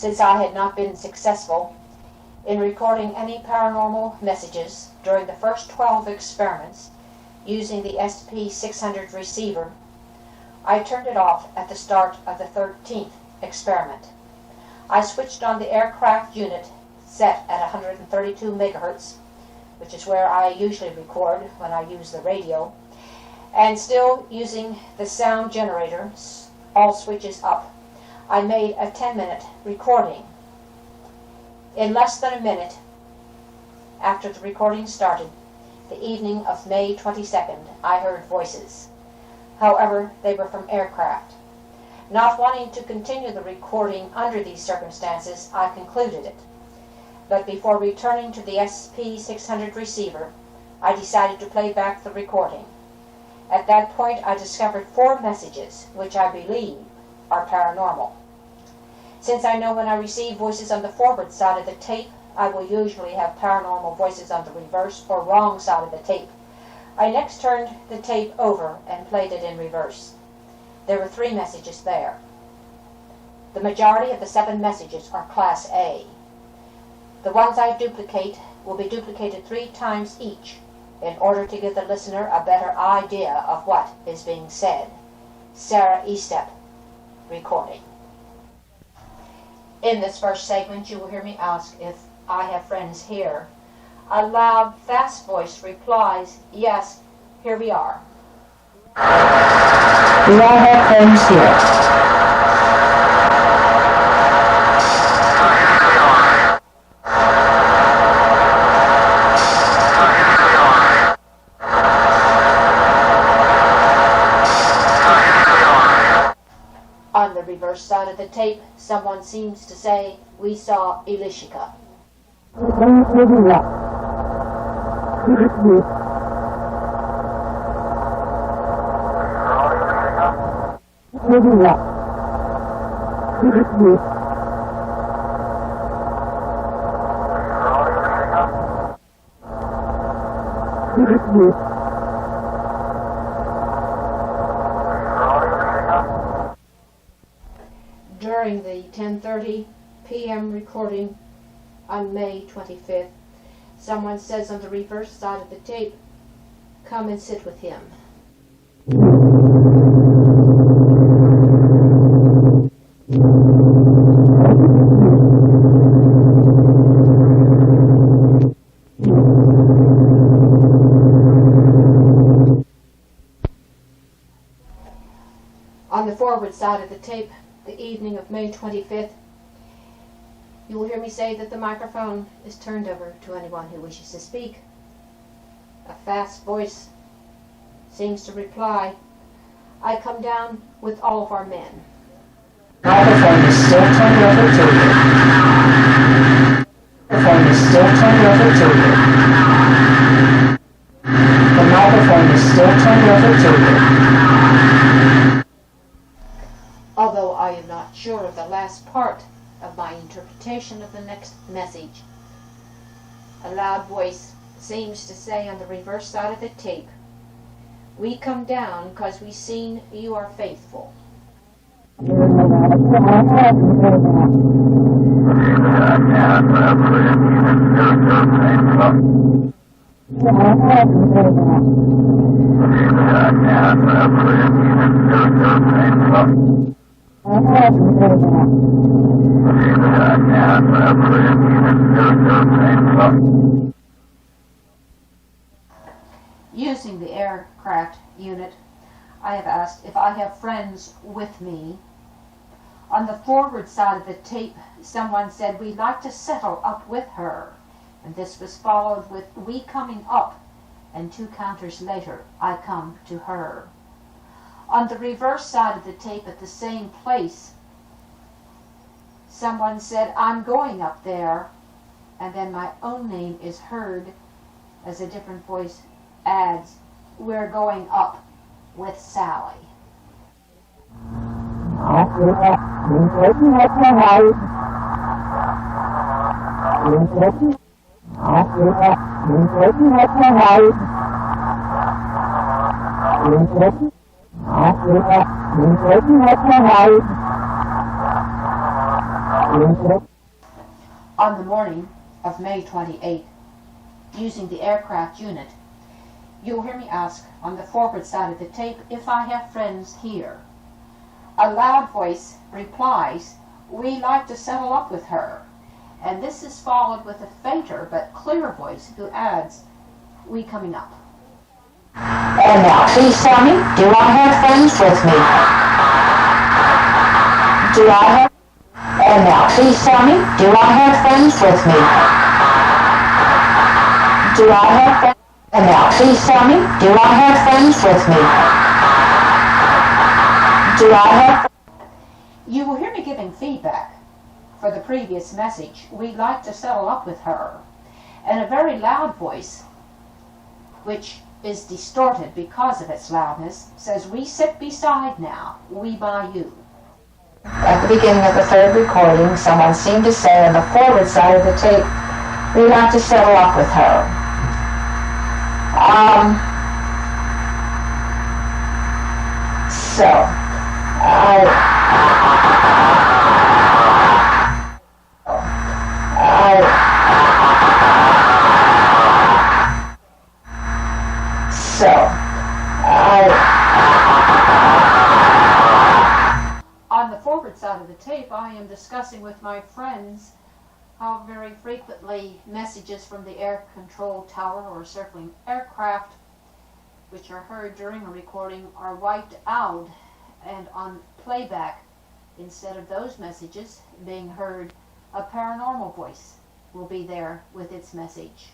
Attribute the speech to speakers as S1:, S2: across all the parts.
S1: since I had not been successful in recording any paranormal messages during the first 12 experiments using the SP600 receiver, I turned it off at the start of the 13th experiment. I switched on the aircraft unit set at 132 megahertz, which is where I usually record when I use the radio, and still using the sound generator, all switches up, I made a 10-minute recording. In less than a minute after the recording started, the evening of May 22nd, I heard voices. However, they were from aircraft. Not wanting to continue the recording under these circumstances, I concluded it. But before returning to the SP600 receiver, I decided to play back the recording. At that point, I discovered 4 messages, which I believe are paranormal. Since I know when I receive voices on the forward side of the tape, I will usually have paranormal voices on the reverse or wrong side of the tape. I next turned the tape over and played it in reverse. There were 3 messages there. The majority of the 7 messages are Class A. The ones I duplicate will be duplicated 3 times each in order to give the listener a better idea of what is being said. Sarah Estep, recording. In this first segment, you will hear me ask if I have friends here. A loud, fast voice replies, "Yes, here we are."
S2: Do I have friends here?
S1: On the reverse side of the tape, someone seems to say, "We saw Elishika." During the 10:30 p.m. recording on May 25th, someone says on the reverse side of the tape, "Come and sit with him." On the forward side of the tape, the evening of May 25th, you will hear me say that the microphone is turned over to anyone who wishes to speak. A fast voice seems to reply, "I come down with all of our men."
S2: The microphone is still turned over to you. The microphone is still turned over to you. The microphone is still turned over to you.
S1: Although I am not sure of the last part of my interpretation of the next message, a loud voice seems to say on the reverse side of the tape, "We come down because we seen you are faithful." Using the aircraft unit, I have asked if I have friends with me. On the forward side of the tape, someone said, "We'd like to settle up with her," and this was followed with, "We coming up," and 2 counters later, "I come to her." On the reverse side of the tape at the same place, someone said, "I'm going up there," and then my own name is heard as a different voice adds, "We're going up with Sally." On the morning of May 28, using the aircraft unit, you'll hear me ask on the forward side of the tape if I have friends here. A loud voice replies, "We like to settle up with her." And this is followed with a fainter but clear voice who adds, "We coming up."
S3: And now, please tell me, do I have friends with me? Do I have... And now, please tell me, do I have friends with me? Do I have friends? And now, please tell me, do I have friends with me? Do I have...
S1: You will hear me giving feedback for the previous message, "We'd like to settle up with her," and a very loud voice, which is distorted because of its loudness, says, "We sit beside now, we by you."
S3: At the beginning of the third recording, someone seemed to say on the forward side of the tape, "We'd like to settle up with her."
S1: On the forward side of the tape, I am discussing with my friends how very frequently messages from the air control tower or circling aircraft, which are heard during a recording, are wiped out, and on playback, instead of those messages being heard, a paranormal voice will be there with its message.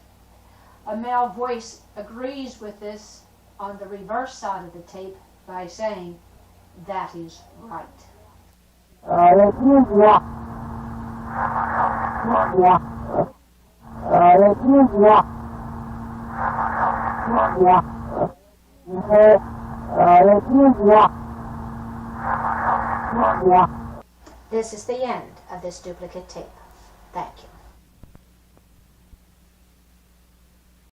S1: A male voice agrees with this on the reverse side of the tape by saying, "That is right." This is the end of this duplicate tape. Thank you.